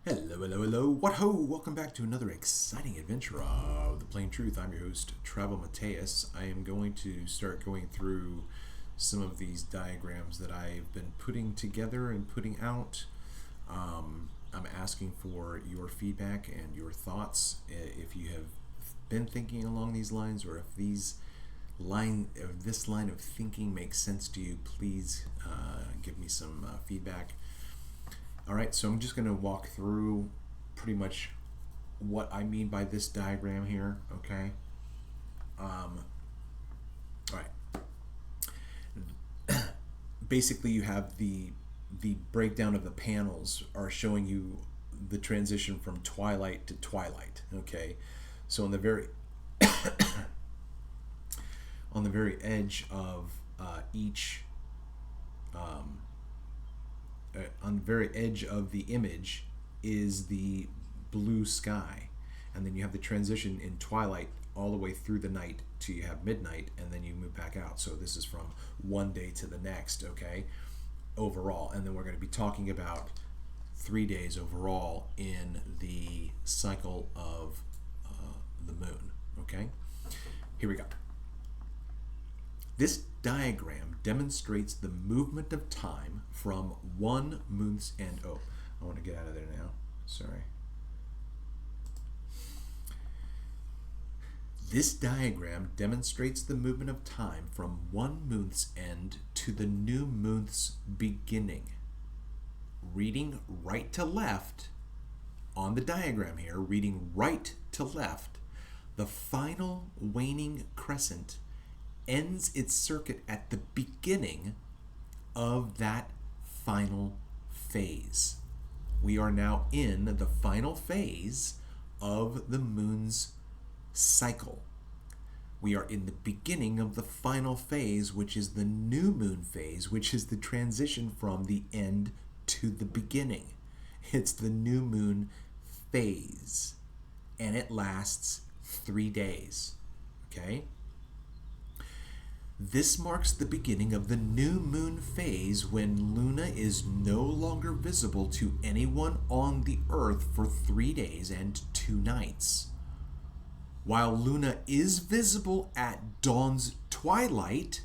Hello, hello, hello. What ho? Welcome back to another exciting adventure of The Plain Truth. I'm your host, Trav-EL Mateus. I am going to start going through some of these diagrams that I've been putting together and putting out. I'm asking for your feedback and your thoughts. If you have been thinking along these lines, or if this line of thinking makes sense to you, please give me some feedback. All right, so I'm just going to walk through pretty much what I mean by this diagram here, okay? All right. Basically, you have the breakdown of the panels are showing you the transition from twilight to twilight, okay? So on the very edge of each on the very edge of the image is the blue sky, and then you have the transition in twilight all the way through the night till you have midnight, and then you move back out. So this is from one day to the next, okay, overall. And then we're going to be talking about 3 days overall in the cycle of the moon, okay. Here we go. This diagram demonstrates the movement of time from one moon's end. Oh, I want to get out of there now. Sorry. This diagram demonstrates the movement of time from one moon's end to the new moon's beginning. Reading right to left on the diagram here, reading right to left, the final waning crescent ends its circuit at the beginning of that final phase. We are now in the final phase of the moon's cycle. We are in the beginning of the final phase, which is the new moon phase, which is the transition from the end to the beginning. It's the new moon phase, and it lasts 3 days. Okay? This marks the beginning of the new moon phase, when Luna is no longer visible to anyone on the Earth for 3 days and 2 nights. While Luna is visible at dawn's twilight,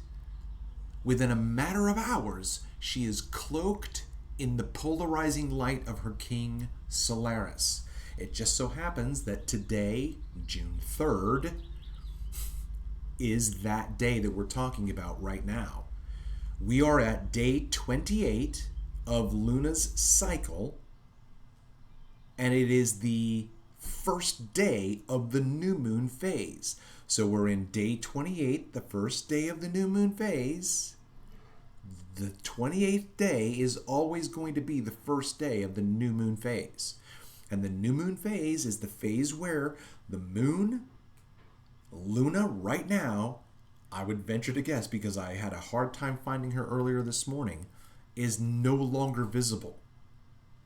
within a matter of hours, she is cloaked in the polarizing light of her king, Solaris. It just so happens that today, June 3rd, is that day that we're talking about right now. We are at day 28 of Luna's cycle, and it is the first day of the new moon phase. So we're in day 28, the first day of the new moon phase. The 28th day is always going to be the first day of the new moon phase. And the new moon phase is the phase where the moon, Luna, right now, I would venture to guess, because I had a hard time finding her earlier this morning, is no longer visible.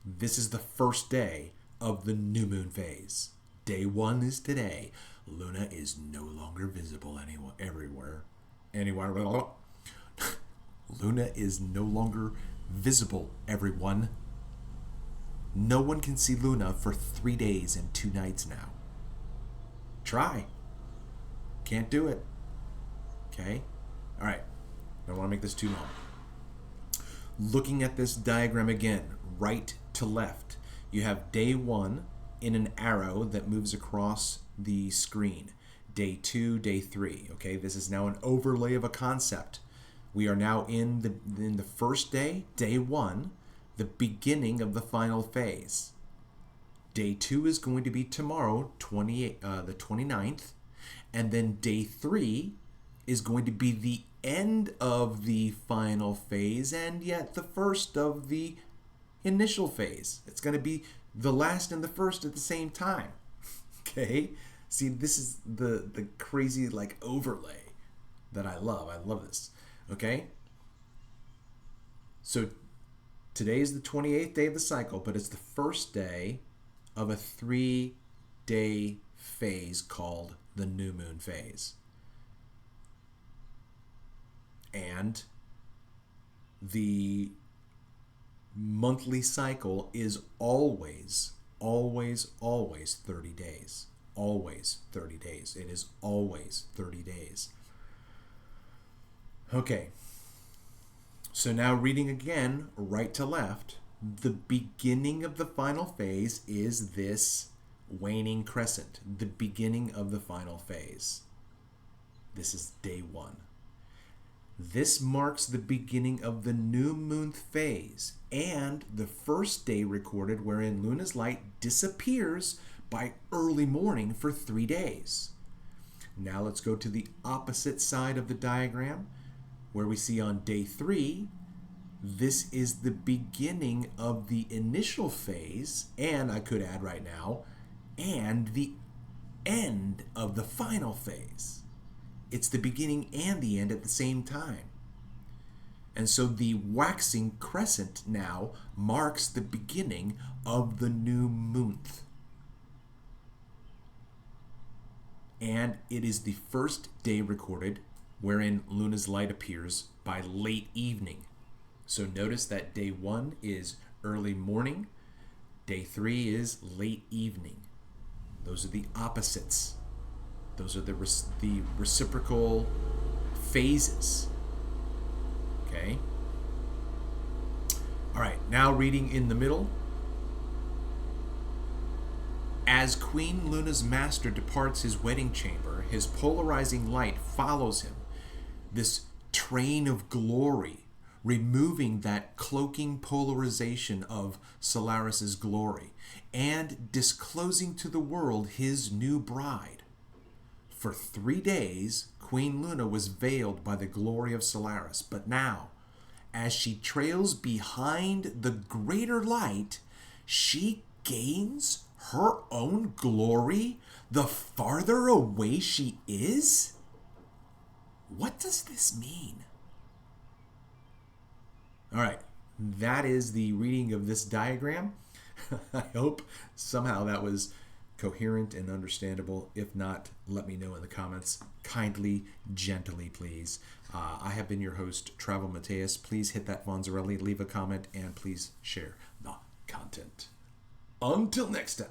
This is the first day of the new moon phase. Day 1 is today. Luna is no longer visible everywhere. Luna is no longer visible, everyone. No one can see Luna for 3 days and 2 nights now. Try. Can't do it. Okay? Alright. Don't want to make this too long. Looking at this diagram again, right to left, you have day 1 in an arrow that moves across the screen. Day 2, day 3. Okay? This is now an overlay of a concept. We are now in the first day, day 1, the beginning of the final phase. Day 2 is going to be tomorrow, the 29th. And then day 3 is going to be the end of the final phase, and yet the first of the initial phase. It's going to be the last and the first at the same time. Okay? See, this is the crazy overlay that I love. I love this. Okay? So today is the 28th day of the cycle, but it's the first day of a 3-day phase called the new moon phase. And the monthly cycle is always always, always 30 days. Always 30 days. It is always 30 days. Okay. So now reading again, right to left, the beginning of the final phase is this waning crescent. The beginning of the final phase. This is day 1. This marks the beginning of the new moon phase and the first day recorded wherein Luna's light disappears by early morning for 3 days. Now let's go to the opposite side of the diagram where we see on day 3, this is the beginning of the initial phase, and I could add right now, and the end of the final phase. It's the beginning and the end at the same time. And so the waxing crescent now marks the beginning of the new month. And it is the first day recorded wherein Luna's light appears by late evening. So notice that day 1 is early morning, day 3 is late evening. Those are the opposites. Those are the reciprocal phases. Okay? All right, now reading in the middle. As Queen Luna's master departs his wedding chamber, his polarizing light follows him. This train of glory, removing that cloaking polarization of Solaris's glory, and disclosing to the world his new bride. For 3 days, Queen Luna was veiled by the glory of Solaris, but now, as she trails behind the greater light, she gains her own glory the farther away she is? What does this mean? All right, that is the reading of this diagram. I hope somehow that was coherent and understandable. If not, let me know in the comments. Kindly, gently, please. I have been your host, Trav-EL Mateus. Please hit that Fonzarelli, leave a comment, and please share the content. Until next time.